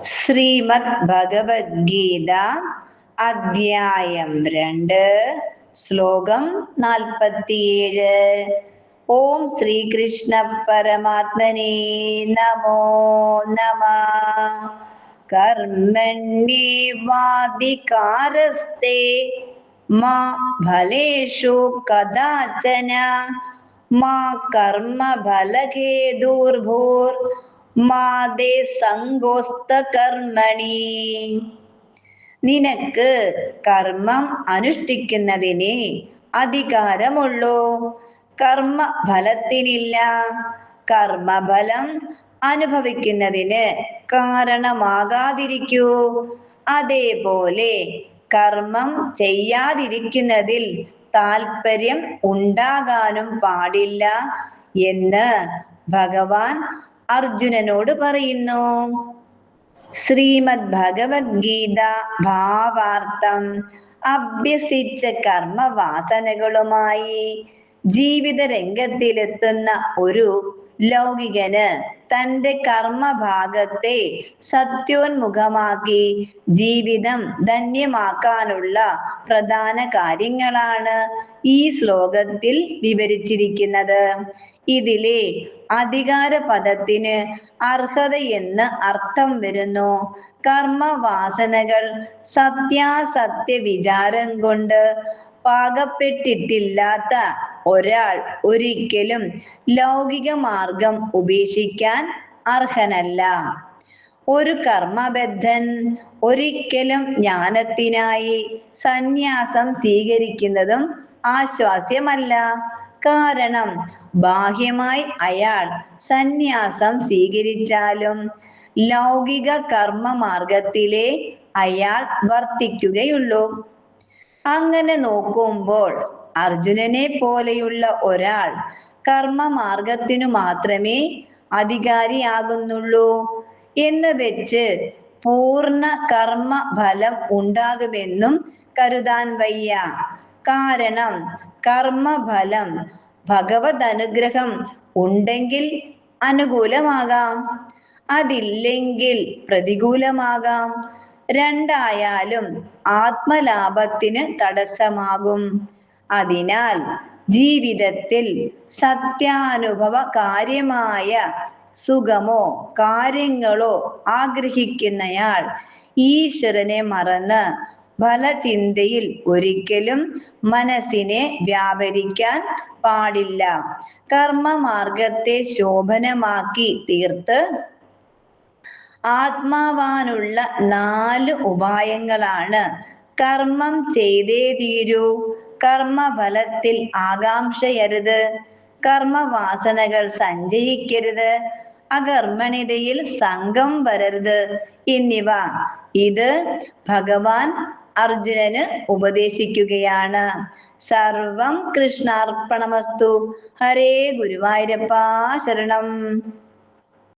ശ്രീമദ് ഭഗവത്ഗീത അധ്യായം 2 ശ്ലോകം 47. ഓം ശ്രീകൃഷ്ണ പരമാത്മനേ നമോ നമഃ. കർമ്മണ്യേവാധികാരസ്തേ മാ ഫലേഷു കദാചന മാ കർമ്മഫലഹേതുർഭൂർ മാതേ സംഗോസ്ത കർമ്മണി. നിനക്ക് കർമ്മം അനുഷ്ഠിക്കുന്നതിന് അധികാരമുള്ളൂ, കർമ്മഫലത്തിനില്ല. കർമ്മഫലം അനുഭവിക്കുന്നതിന് കാരണമാകാതിരിക്കൂ. അതേപോലെ കർമ്മം ചെയ്യാതിരിക്കുന്നതിൽ താല്പര്യം ഉണ്ടാകാനും പാടില്ല എന്ന് ഭഗവാൻ അർജുനനോട് പറയുന്നു. ശ്രീമദ് ഭഗവത്ഗീത ഭാവാർത്ഥം. അഭ്യസിച്ച കർമ്മവാസനകളുമായി ജീവിത രംഗത്തിലെത്തുന്ന ഒരു ലൗകികന് തന്റെ കർമ്മഭാഗത്തെ സത്യോന്മുഖമാക്കി ജീവിതം ധന്യമാക്കാനുള്ള പ്രധാന കാര്യങ്ങളാണ് ഈ ശ്ലോകത്തിൽ വിവരിച്ചിരിക്കുന്നത്. ഇതിലെ അധികാര പദത്തിന് അർഹതയെന്ന് അർത്ഥം വരുന്നു. കർമ്മവാസനകൾ സത്യാസത്യ വിചാരം കൊണ്ട് പാകപ്പെട്ടിട്ടില്ലാത്ത ഒരാൾ ഒരിക്കലും ലൗകിക മാർഗം ഉപേക്ഷിക്കാൻ അർഹനല്ല. ഒരു കർമ്മബദ്ധൻ ഒരിക്കലും ജ്ഞാനത്തിനായി സന്യാസം സ്വീകരിക്കുന്നതും ആശ്വാസ്യമല്ല. കാരണം ബാഹ്യമായി അയാൾ സന്യാസം സ്വീകരിച്ചാലും ലൗകിക കർമ്മ മാർഗത്തിലെ അയാൾ വർത്തിക്കുകയുള്ളൂ. അങ്ങനെ നോക്കുമ്പോൾ അർജുനനെ പോലെയുള്ള ഒരാൾ കർമ്മമാർഗത്തിനു മാത്രമേ അധികാരിയാകുന്നുള്ളൂ എന്ന് വെച്ച് പൂർണ്ണ കർമ്മ ഫലം ഉണ്ടാകുമെന്നും കരുതാൻ വയ്യ. കാരണം കർമ്മഫലം ഭഗവത് അനുഗ്രഹം ഉണ്ടെങ്കിൽ അനുകൂലമാകാം, അതില്ലെങ്കിൽ പ്രതികൂലമാകാം. രണ്ടായാലും ആത്മലാഭത്തിന് തടസ്സമാകും. അതിനാൽ ജീവിതത്തിൽ സത്യാനുഭവ കാര്യമായ സുഖമോ കാര്യങ്ങളോ ആഗ്രഹിക്കുന്നയാൾ ഈശ്വരനെ മറന്ന് ഫലചിന്തയിൽ ഒരിക്കലും മനസ്സിനെ വ്യാപരിക്കാൻ പാടില്ല. കർമ്മമാർഗത്തെ ശോഭനമാക്കി തീർത്ത് ആത്മാവാനുള്ള 4 ഉപായങ്ങളാണ്. കർമ്മം ചെയ്തേ തീരൂ, കർമ്മഫലത്തിൽ ആകാംക്ഷയരുത്, കർമ്മവാസനകൾ സഞ്ചയിക്കരുത്, അകർമ്മണ്യതയിൽ സംഘം വരരുത് എന്നിവ. ഇത് ഭഗവാൻ അർജുനന് ഉപദേശിക്കുകയാണ്. സർവം കൃഷ്ണാർപ്പണമസ്തു. ഹരേ ഗുരുവായൂരപ്പാ ശരണം.